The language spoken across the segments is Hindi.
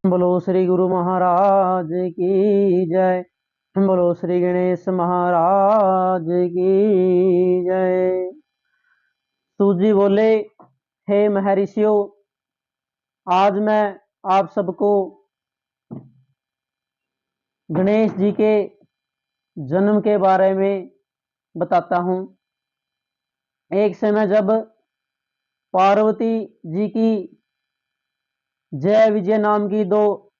बोलो श्री गुरु महाराज की जय। बोलो श्री गणेश महाराज की जय। सूत जी बोले, हे महर्षियों, आज मैं आप सबको गणेश जी के जन्म के बारे में बताता हूँ। एक समय जब पार्वती जी की जय विजय नाम की दो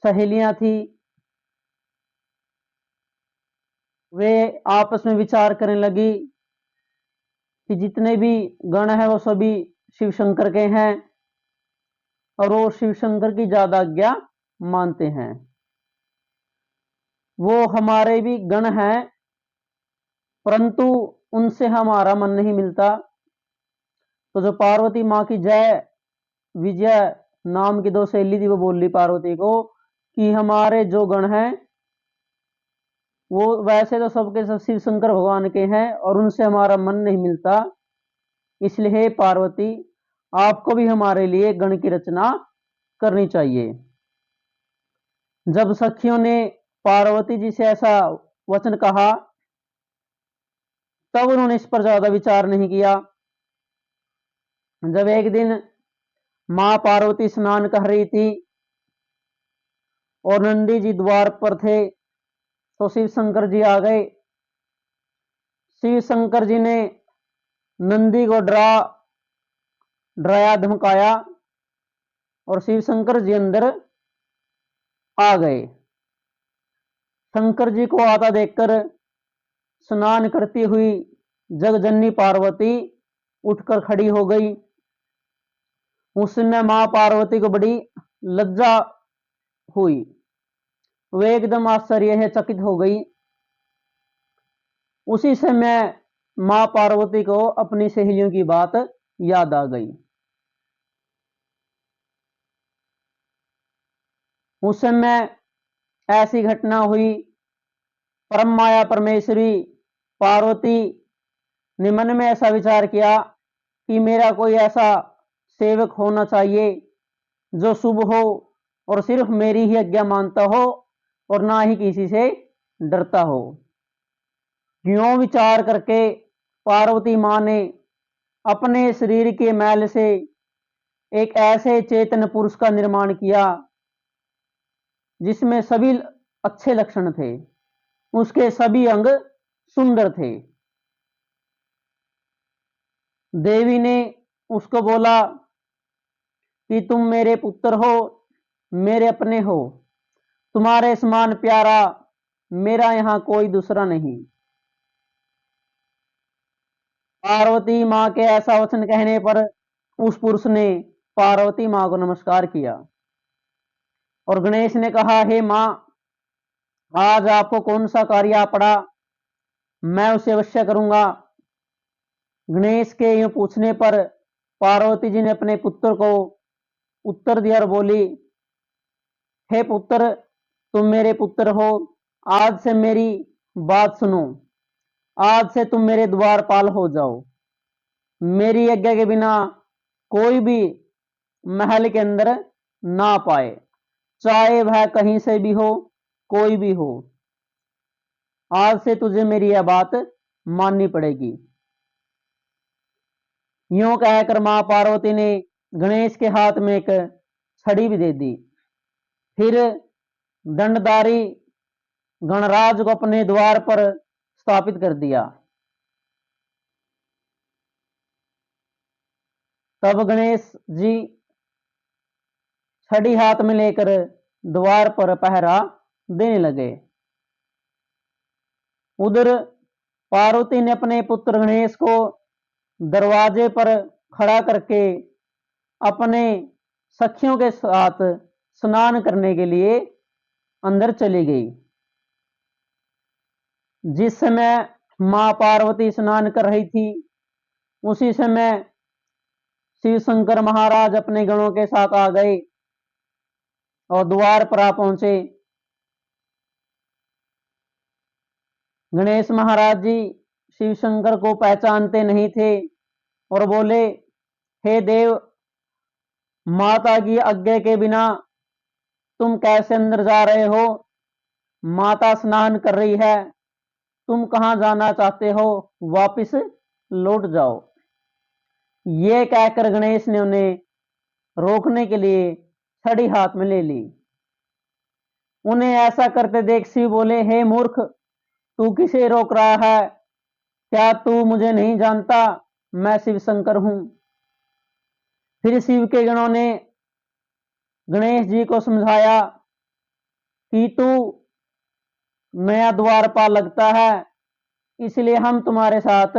सहेलियां थी, वे आपस में विचार करने लगी कि जितने भी गण हैं वो सभी शिव शंकर के हैं और वो शिव शंकर की ज्यादा आज्ञा मानते हैं। वो हमारे भी गण हैं, परंतु उनसे हमारा मन नहीं मिलता। तो जो पार्वती माँ की जय विजय नाम की दो सहेली थी, वो बोल ली पार्वती को कि हमारे जो गण हैं वो वैसे तो सबके सब शिव शंकर भगवान के हैं और उनसे हमारा मन नहीं मिलता, इसलिए हे पार्वती, आपको भी हमारे लिए गण की रचना करनी चाहिए। जब सखियों ने पार्वती जी से ऐसा वचन कहा, तब उन्होंने इस पर ज्यादा विचार नहीं किया। जब एक दिन मां पार्वती स्नान कर रही थी और नंदी जी द्वार पर थे, तो शिव शंकर जी आ गए। शिव शंकर जी ने नंदी को डराया धमकाया और शिव शंकर जी अंदर आ गए। शंकर जी को आता देखकर स्नान करती हुई जगजननी पार्वती उठकर खड़ी हो गई। उस समय मां पार्वती को बड़ी लज्जा हुई, वे एकदम आश्चर्य चकित हो गई। उसी समय मां पार्वती को अपनी सहेलियों की बात याद आ गई। उस समय ऐसी घटना हुई, परम माया परमेश्वरी पार्वती ने मन में ऐसा विचार किया कि मेरा कोई ऐसा सेवक होना चाहिए जो शुभ हो और सिर्फ मेरी ही आज्ञा मानता हो और ना ही किसी से डरता हो। यूं विचार करके पार्वती मां ने अपने शरीर के मैल से एक ऐसे चेतन पुरुष का निर्माण किया जिसमें सभी अच्छे लक्षण थे, उसके सभी अंग सुंदर थे। देवी ने उसको बोला कि तुम मेरे पुत्र हो, मेरे अपने हो, तुम्हारे समान प्यारा मेरा यहां कोई दूसरा नहीं। पार्वती मां के ऐसा वचन कहने पर उस पुरुष ने पार्वती मां को नमस्कार किया और गणेश ने कहा, हे मां, आज आपको कौन सा कार्य आ पड़ा, मैं उसे अवश्य करूंगा। गणेश के यूं पूछने पर पार्वती जी ने अपने पुत्र को उत्तर दिया और बोली, हे पुत्र, तुम मेरे पुत्र हो, आज से मेरी बात सुनो। आज से तुम मेरे द्वारपाल हो जाओ। मेरी आज्ञा के बिना कोई भी महल के अंदर ना पाए, चाहे वह कहीं से भी हो, कोई भी हो। आज से तुझे मेरी यह बात माननी पड़ेगी। यूं कहकर मां पार्वती ने गणेश के हाथ में एक छड़ी भी दे दी। फिर दंडधारी गणराज को अपने द्वार पर स्थापित कर दिया। तब गणेश जी छड़ी हाथ में लेकर द्वार पर पहरा देने लगे। उधर पार्वती ने अपने पुत्र गणेश को दरवाजे पर खड़ा करके अपने सखियों के साथ स्नान करने के लिए अंदर चली गई। जिस समय मां पार्वती स्नान कर रही थी, उसी समय शिव शंकर महाराज अपने गणों के साथ आ गए और द्वार पर आ पहुंचे। गणेश महाराज जी शिव शंकर को पहचानते नहीं थे और बोले, हे देव, माता की आज्ञा के बिना तुम कैसे अंदर जा रहे हो? माता स्नान कर रही है, तुम कहां जाना चाहते हो? वापिस लौट जाओ। ये कहकर गणेश ने उन्हें रोकने के लिए छड़ी हाथ में ले ली। उन्हें ऐसा करते देख शिव बोले, हे मूर्ख, तू किसे रोक रहा है? क्या तू मुझे नहीं जानता? मैं शिव शंकर हूं। फिर शिव के गणों ने गणेश जी को समझाया कि तू नया द्वारपाल लगता है, इसलिए हम तुम्हारे साथ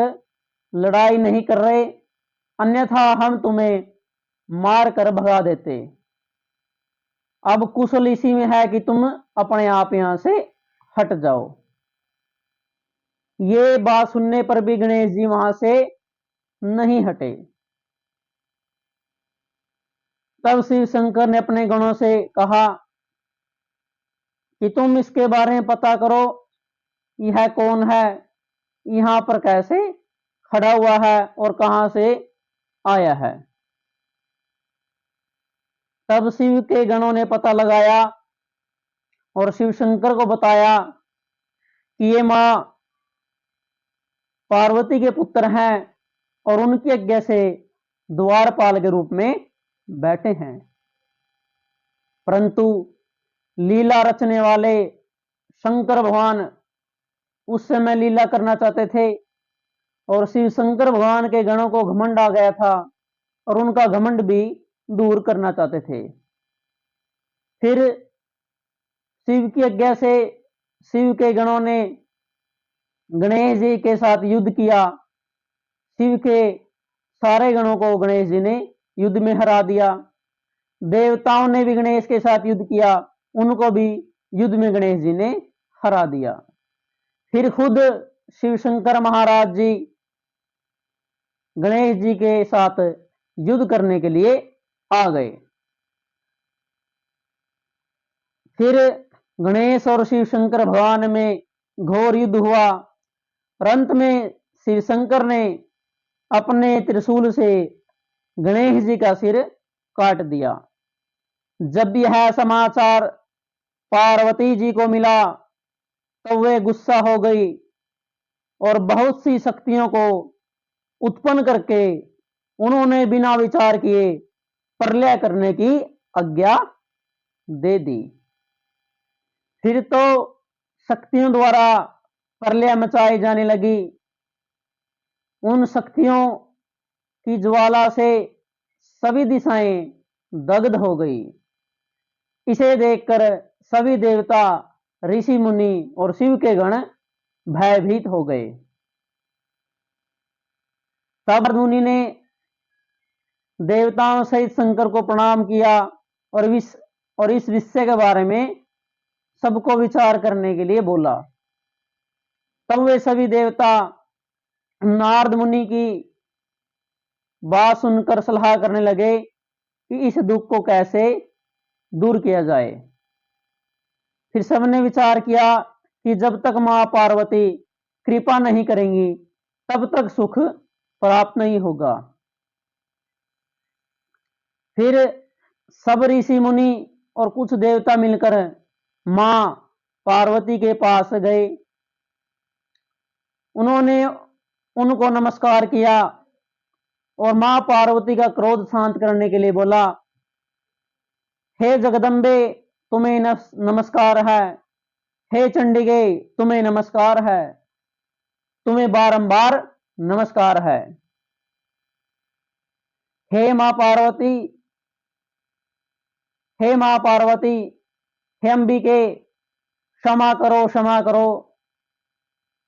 लड़ाई नहीं कर रहे, अन्यथा हम तुम्हें मार कर भगा देते। अब कुशल इसी में है कि तुम अपने आप यहां से हट जाओ। ये बात सुनने पर भी गणेश जी वहां से नहीं हटे। तब शिव शंकर ने अपने गणों से कहा कि तुम इसके बारे में पता करो, यह कौन है, यहां पर कैसे खड़ा हुआ है और कहां से आया है। तब शिव के गणों ने पता लगाया और शिव शंकर को बताया कि ये मां पार्वती के पुत्र हैं और उनकी आज्ञा से द्वारपाल के रूप में बैठे हैं। परंतु लीला रचने वाले शंकर भगवान उस समय लीला करना चाहते थे और शिव शंकर भगवान के गणों को घमंड आ गया था और उनका घमंड भी दूर करना चाहते थे। फिर शिव की आज्ञा से शिव के गणों ने गणेश जी के साथ युद्ध किया। शिव के सारे गणों को गणेश जी ने युद्ध में हरा दिया। देवताओं ने भी गणेश के साथ युद्ध किया, उनको भी युद्ध में गणेश जी ने हरा दिया। फिर खुद शिव शंकर महाराज जी गणेश जी के साथ युद्ध करने के लिए आ गए। फिर गणेश और शिव शंकर भगवान में घोर युद्ध हुआ। अंत में शिव शंकर ने अपने त्रिशूल से गणेश जी का सिर काट दिया। जब यह समाचार पार्वती जी को मिला तो वे गुस्सा हो गई और बहुत सी शक्तियों को उत्पन्न करके उन्होंने बिना विचार किए प्रलय करने की आज्ञा दे दी। फिर तो शक्तियों द्वारा प्रलय मचाई जाने लगी। उन शक्तियों की ज्वाला से सभी दिशाएं दग्ध हो गई। इसे देखकर सभी देवता, ऋषि मुनि और शिव के गण भयभीत हो गए। तब मुनि ने देवताओं सहित शंकर को प्रणाम किया और इस विषय के बारे में सबको विचार करने के लिए बोला। तब वे सभी देवता नारद मुनि की बात सुनकर सलाह करने लगे कि इस दुख को कैसे दूर किया जाए। फिर सबने विचार किया कि जब तक मां पार्वती कृपा नहीं करेंगी तब तक सुख प्राप्त नहीं होगा। फिर सब ऋषि मुनि और कुछ देवता मिलकर मां पार्वती के पास गए। उन्होंने उनको नमस्कार किया और मां पार्वती का क्रोध शांत करने के लिए बोला, हे जगदम्बे, तुम्हें नमस्कार है। हे चंडिके, तुम्हें नमस्कार है। तुम्हें बारंबार नमस्कार है। हे मां पार्वती, हे मां पार्वती, हे अंबिके, क्षमा करो, क्षमा करो।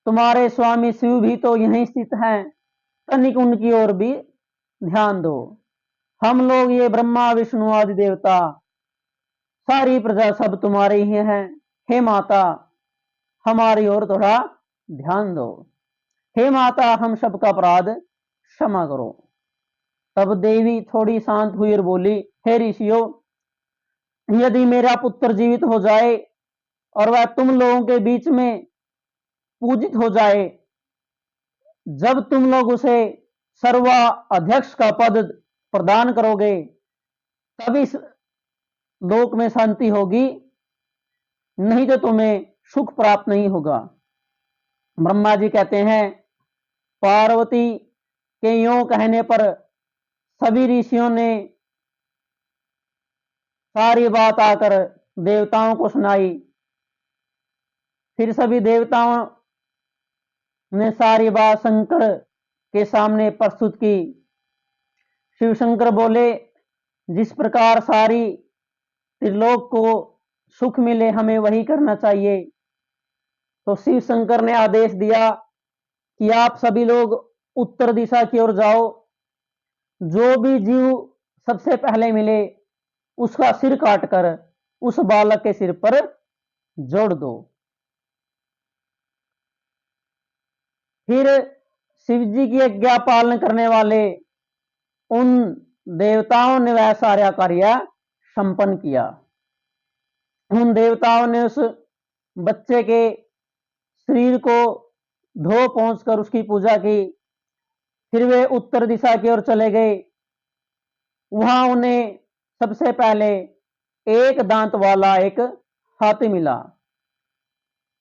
तुम्हारे स्वामी शिव भी तो यहीं स्थित हैं, तनिक उनकी ओर भी ध्यान दो। हम लोग ये ब्रह्मा विष्णु आदि देवता सारी प्रजा सब तुम्हारे ही हैं। हे माता, हमारी ओर थोड़ा ध्यान दो। हे माता, हम सबका अपराध क्षमा करो। तब देवी थोड़ी शांत हुई और बोली, हे ऋषियों, यदि मेरा पुत्र जीवित हो जाए और वह तुम लोगों के बीच में पूजित हो जाए, जब तुम लोग उसे सर्वा अध्यक्ष का पद प्रदान करोगे तब इस लोक में शांति होगी, नहीं तो तुम्हें सुख प्राप्त नहीं होगा। ब्रह्मा जी कहते हैं पार्वती के यूं कहने पर सभी ऋषियों ने सारी बात आकर देवताओं को सुनाई। फिर सभी देवताओं ने सारी बात शंकर के सामने प्रस्तुत की। शिव शंकर बोले जिस प्रकार सारी त्रिलोक को सुख मिले हमें वही करना चाहिए। तो शिव शंकर ने आदेश दिया कि आप सभी लोग उत्तर दिशा की ओर जाओ, जो भी जीव सबसे पहले मिले उसका सिर काटकर उस बालक के सिर पर जोड़ दो। फिर शिव जी की आज्ञा पालन करने वाले उन देवताओं ने वह सारा कार्य संपन्न किया। उन देवताओं ने उस बच्चे के शरीर को धो पहुंचकर उसकी पूजा की। फिर वे उत्तर दिशा की ओर चले गए। वहां उन्हें सबसे पहले एक दांत वाला एक हाथी मिला।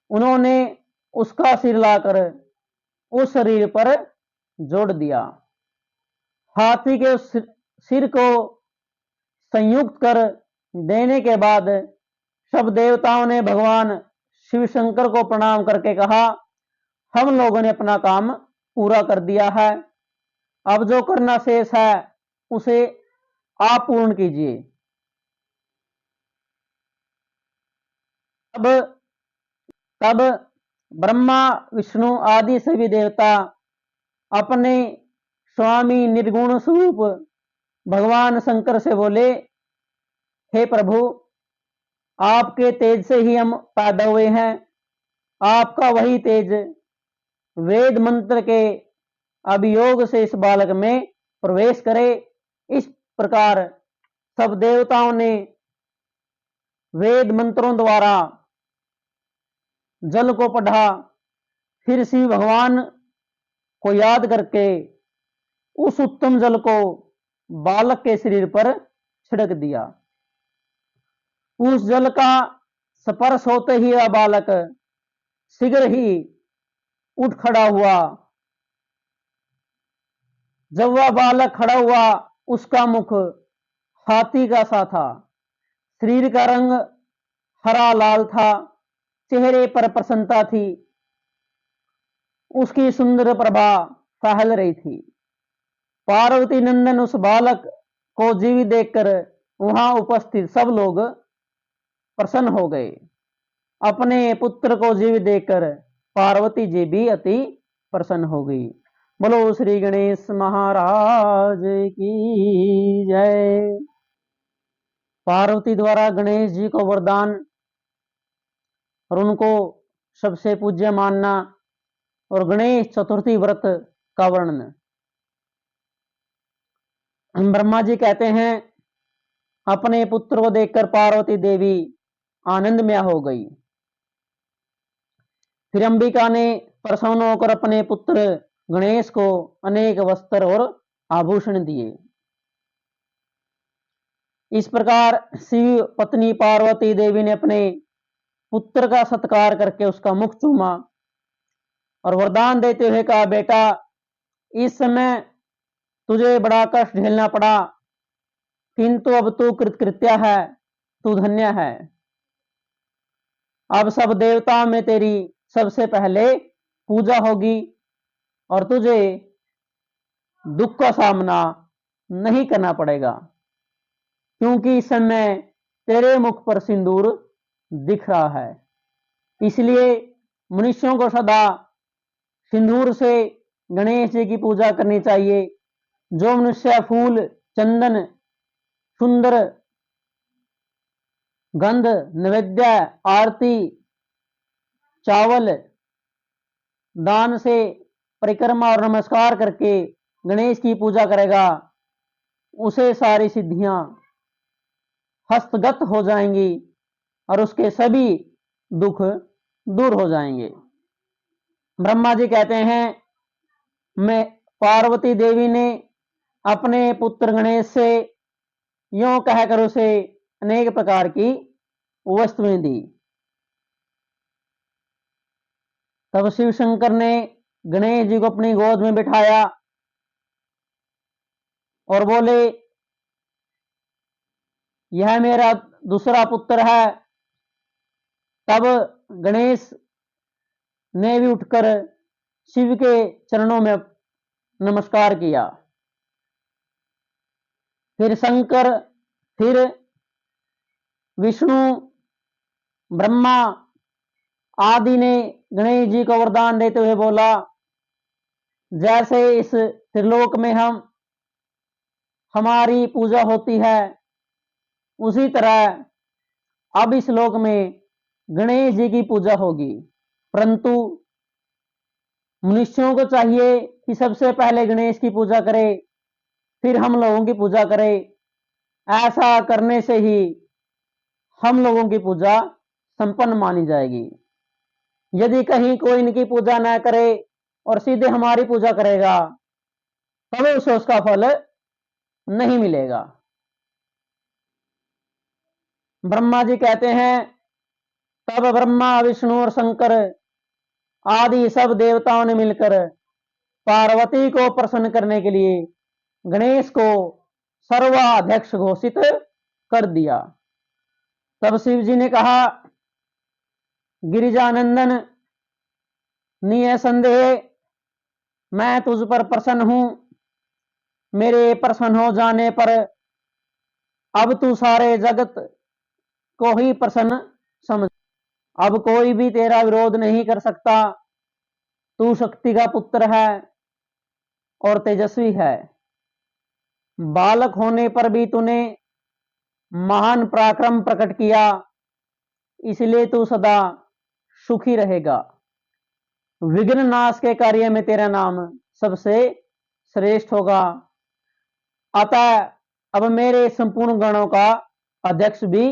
उन्होंने उसका सिर लाकर उस शरीर पर जोड़ दिया। हाथी के सिर को संयुक्त कर देने के बाद सब देवताओं ने भगवान शिव शंकर को प्रणाम करके कहा हम लोगों ने अपना काम पूरा कर दिया है, अब जो करना शेष है उसे आप पूर्ण कीजिए। तब ब्रह्मा विष्णु आदि सभी देवता अपने स्वामी निर्गुण स्वरूप भगवान शंकर से बोले हे प्रभु, आपके तेज से ही हम पैदा हुए हैं, आपका वही तेज वेद मंत्र के अभियोग से इस बालक में प्रवेश करे। इस प्रकार सब देवताओं ने वेद मंत्रों द्वारा जल को पढ़ा। फिर शिव भगवान को याद करके उस उत्तम जल को बालक के शरीर पर छिड़क दिया। उस जल का स्पर्श होते ही वह बालक शीघ्र ही उठ खड़ा हुआ। जब वह बालक खड़ा हुआ उसका मुख हाथी का सा था, शरीर का रंग हरा लाल था, चेहरे पर प्रसन्नता थी, उसकी सुंदर प्रभा फैल रही थी। पार्वती नंदन उस बालक को जीवित देखकर वहां उपस्थित सब लोग प्रसन्न हो गए। अपने पुत्र को जीवित देखकर पार्वती जी भी अति प्रसन्न हो गई। बोलो श्री गणेश महाराज की जय। पार्वती द्वारा गणेश जी को वरदान और उनको सबसे पूज्य मानना और गणेश चतुर्थी व्रत का वर्णन। ब्रह्मा जी कहते हैं अपने पुत्र को देखकर पार्वती देवी आनंदमय हो गई। फिर अंबिका ने प्रसन्न होकर अपने पुत्र गणेश को अनेक वस्त्र और आभूषण दिए। इस प्रकार शिव पत्नी पार्वती देवी ने अपने पुत्र का सत्कार करके उसका मुख चूमा और वरदान देते हुए कहा बेटा, इस समय तुझे बड़ा कष्ट झेलना पड़ा, किंतु अब तू कृतकृत्य है, तू धन्य है। अब सब देवताओं में तेरी सबसे पहले पूजा होगी और तुझे दुख का सामना नहीं करना पड़ेगा, क्योंकि इस समय तेरे मुख पर सिंदूर दिख रहा है। इसलिए मनुष्यों को सदा सिंदूर से गणेश जी की पूजा करनी चाहिए। जो मनुष्य फूल, चंदन, सुंदर गंध, नैवेद्य, आरती, चावल दान से परिक्रमा और नमस्कार करके गणेश की पूजा करेगा, उसे सारी सिद्धियां हस्तगत हो जाएंगी और उसके सभी दुख दूर हो जाएंगे। ब्रह्मा जी कहते हैं मैं पार्वती देवी ने अपने पुत्र गणेश से यूं कहकर उसे अनेक प्रकार की वस्तुएं दी। तब शिव शंकर ने गणेश जी को अपनी गोद में बिठाया और बोले, यह मेरा दूसरा पुत्र है। तब गणेश ने भी उठकर शिव के चरणों में नमस्कार किया। फिर शंकर, फिर विष्णु, ब्रह्मा आदि ने गणेश जी को वरदान देते हुए बोला, जैसे इस त्रिलोक में हमारी पूजा होती है, उसी तरह अब इस लोक में गणेश जी की पूजा होगी। परंतु मनुष्यों को चाहिए कि सबसे पहले गणेश की पूजा करे, फिर हम लोगों की पूजा करे। ऐसा करने से ही हम लोगों की पूजा संपन्न मानी जाएगी। यदि कहीं कोई इनकी पूजा न करे और सीधे हमारी पूजा करेगा, तब उसे उसका फल नहीं मिलेगा। ब्रह्मा जी कहते हैं, तब ब्रह्मा, विष्णु और शंकर आदि सब देवताओं ने मिलकर पार्वती को प्रसन्न करने के लिए गणेश को सर्वाध्यक्ष घोषित कर दिया। तब शिव जी ने कहा, गिरिजानंदन, निसंदेह मैं तुझ पर प्रसन्न हूं। मेरे प्रसन्न हो जाने पर अब तू सारे जगत को ही प्रसन्न समझ। अब कोई भी तेरा विरोध नहीं कर सकता। तू शक्ति का पुत्र है और तेजस्वी है। बालक होने पर भी तूने महान पराक्रम प्रकट किया, इसलिए तू सदा सुखी रहेगा। विघ्न नाश के कार्य में तेरा नाम सबसे श्रेष्ठ होगा। अतः अब मेरे संपूर्ण गणों का अध्यक्ष भी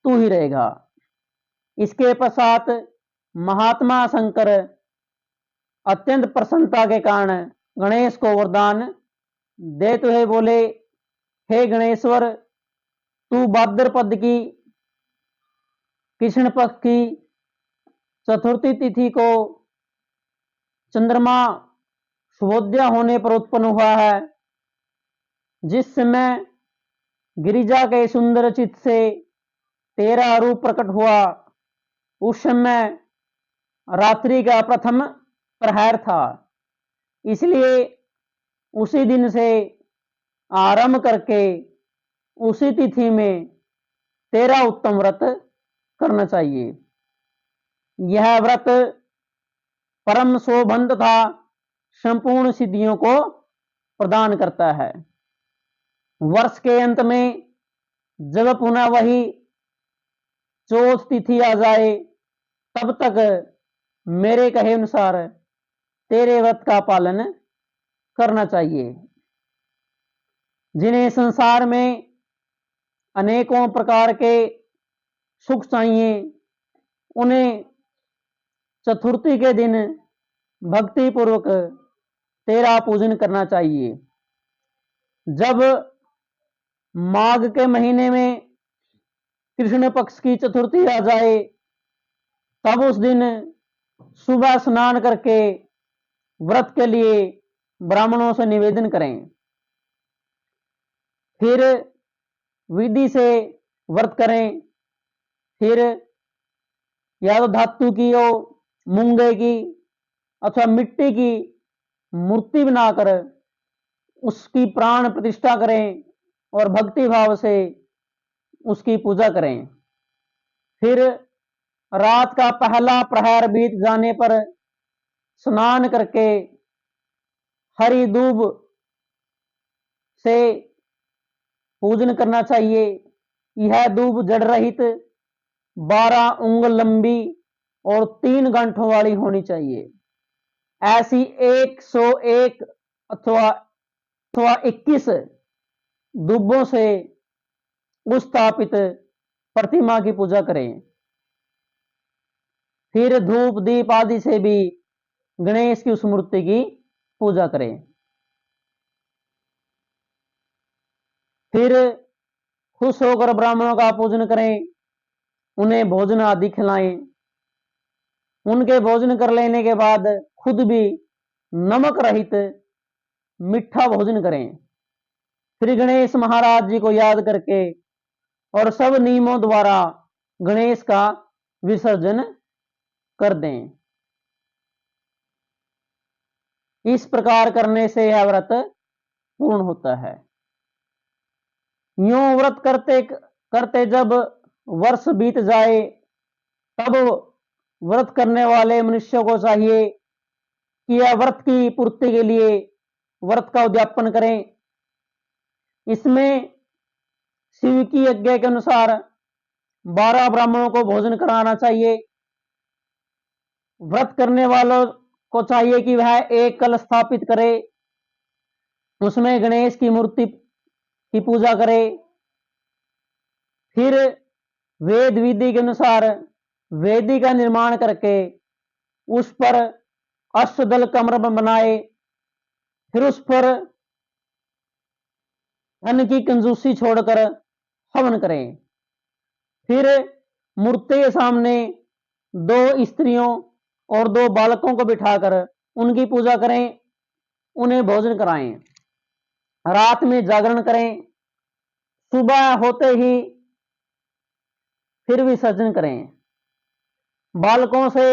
तू ही रहेगा। इसके पश्चात महात्मा शंकर अत्यंत प्रसन्नता के कारण गणेश को वरदान देते हुए बोले, हे गणेश्वर, तू भाद्रपद की कृष्ण पक्ष की चतुर्थी तिथि को चंद्रमा शुभोदय होने पर उत्पन्न हुआ है। जिस समय गिरिजा के सुंदर चित्त से तेरा रूप प्रकट हुआ, उस समय रात्रि का प्रथम प्रहर था। इसलिए उसी दिन से आरंभ करके उसी तिथि में तेरा उत्तम व्रत करना चाहिए। यह व्रत परम शोभन तथा संपूर्ण सिद्धियों को प्रदान करता है। वर्ष के अंत में जब पुनः वही चौथ तिथि आ जाए, तब तक मेरे कहे अनुसार तेरे व्रत का पालन करना चाहिए। जिन्हें संसार में अनेकों प्रकार के सुख चाहिए, उन्हें चतुर्थी के दिन भक्ति पूर्वक तेरा पूजन करना चाहिए। जब माघ के महीने में कृष्ण पक्ष की चतुर्थी आ जाए, तब उस दिन सुबह स्नान करके व्रत के लिए ब्राह्मणों से निवेदन करें। फिर विधि से व्रत करें। फिर या तो धातु की हो, मूंगे की अथवा मिट्टी की मूर्ति बनाकर उसकी प्राण प्रतिष्ठा करें और भक्ति भाव से उसकी पूजा करें। फिर रात का पहला प्रहर बीत जाने पर स्नान करके हरी दूब से पूजन करना चाहिए। यह दूब जड़ रहित 12 उंगल लंबी और 3 गांठों वाली होनी चाहिए। ऐसी 101 अथवा 21 दुबों से स्थापित प्रतिमा की पूजा करें। फिर धूप दीप आदि से भी गणेश की उस मूर्ति की पूजा करें। फिर खुश होकर ब्राह्मणों का पूजन करें, उन्हें भोजन आदि खिलाएं। उनके भोजन कर लेने के बाद खुद भी नमक रहित मीठा भोजन करें। श्री गणेश महाराज जी को याद करके और सब नियमों द्वारा गणेश का विसर्जन कर दें। इस प्रकार करने से यह व्रत पूर्ण होता है। यूं व्रत करते करते जब वर्ष बीत जाए तब व्रत करने वाले मनुष्यों को चाहिए कि यह व्रत की पूर्ति के लिए व्रत का उद्यापन करें। इसमें शिव की आज्ञा के अनुसार 12 ब्राह्मणों को भोजन कराना चाहिए। व्रत करने वालों को चाहिए कि वह एक कलश स्थापित करे, उसमें गणेश की मूर्ति की पूजा करे। फिर वेद विधि के अनुसार वेदी का निर्माण करके उस पर अष्टदल कमर बनाए। फिर उस पर अन्न की कंजूसी छोड़कर हवन करें। फिर मूर्ति के सामने 2 स्त्रियों और 2 बालकों को बिठाकर उनकी पूजा करें, उन्हें भोजन कराएं। रात में जागरण करें, सुबह होते ही फिर विसर्जन करें। बालकों से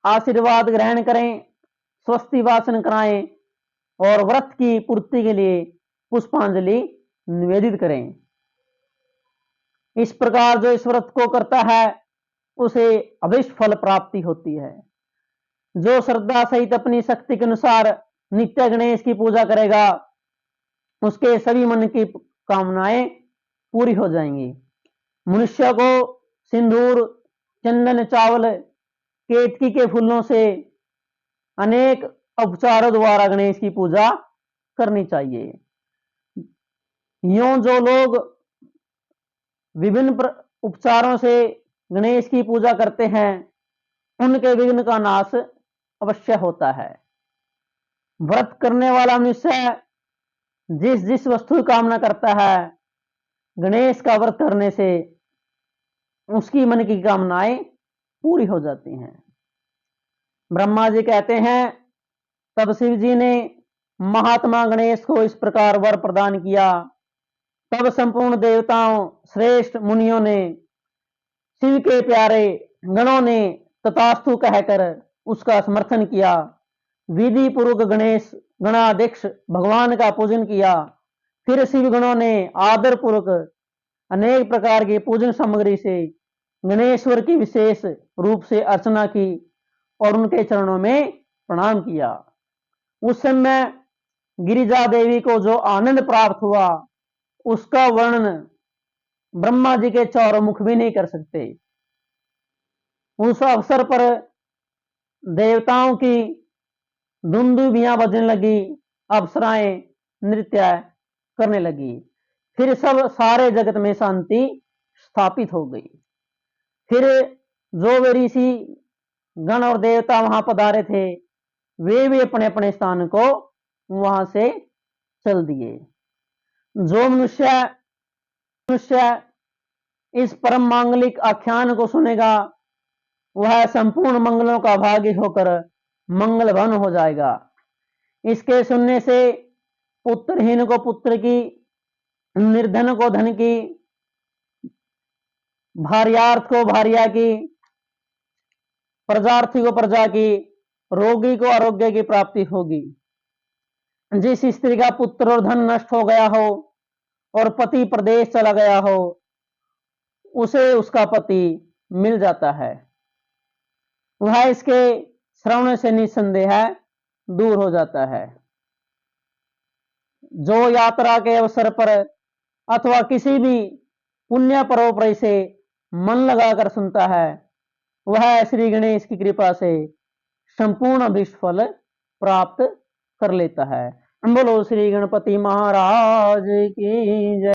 आशीर्वाद ग्रहण करें, स्वस्ति वाचन कराएं और व्रत की पूर्ति के लिए पुष्पांजलि निवेदित करें। इस प्रकार जो इस व्रत को करता है उसे अभिष्ट फल प्राप्ति होती है। जो श्रद्धा सहित अपनी शक्ति के अनुसार नित्य गणेश की पूजा करेगा उसके सभी मन की कामनाएं पूरी हो जाएंगी। मनुष्य को सिंदूर, चंदन, चावल, केतकी के फूलों से अनेक उपचारों द्वारा गणेश की पूजा करनी चाहिए। यूं जो लोग विभिन्न उपचारों से गणेश की पूजा करते हैं उनके विघ्न का नाश अवश्य होता है। व्रत करने वाला मनुष्य जिस जिस वस्तु की कामना करता है गणेश का व्रत करने से उसकी मन की कामनाएं पूरी हो जाती हैं। ब्रह्मा जी कहते हैं तब शिव जी ने महात्मा गणेश को इस प्रकार वर प्रदान किया। तब संपूर्ण देवताओं श्रेष्ठ मुनियों ने शिव के प्यारे गणों ने तथास्तु कहकर उसका समर्थन किया। विधि पूर्वक गणेश गणाध्यक्ष भगवान का पूजन किया। फिर शिव गणों ने आदर पूर्वक अनेक प्रकार की पूजन सामग्री से गणेश्वर की विशेष रूप से अर्चना की और उनके चरणों में प्रणाम किया। उस समय गिरिजा देवी को जो आनंद प्राप्त हुआ उसका वर्णन ब्रह्मा जी के चारों मुख भी नहीं कर सकते। उस अवसर पर देवताओं की दुंदुभियां बजने लगी, अप्सराएं नृत्य करने लगी। फिर सब सारे जगत में शांति स्थापित हो गई। फिर जो वे ऋषि गण और देवता वहां पधारे थे वे भी अपने अपने स्थान को वहां से चल दिए। जो मनुष्य इस परम मांगलिक आख्यान को सुनेगा वह संपूर्ण मंगलों का भागी होकर मंगल भवन हो जाएगा। इसके सुनने से पुत्रहीन को पुत्र की, निर्धन को धन की, भार्यार्थ को भार्या की, प्रजार्थी को प्रजा की, रोगी को आरोग्य की प्राप्ति होगी। जिस स्त्री का पुत्र और धन नष्ट हो गया हो और पति प्रदेश चला गया हो उसे उसका पति मिल जाता है। वह इसके श्रवण से निसंदेह दूर हो जाता है। जो यात्रा के अवसर पर अथवा किसी भी पुण्य पर्व से मन लगाकर सुनता है वह श्री गणेश की कृपा से संपूर्ण अभीष्ट फल प्राप्त कर लेता है। बोलो श्री गणपति महाराज की जय।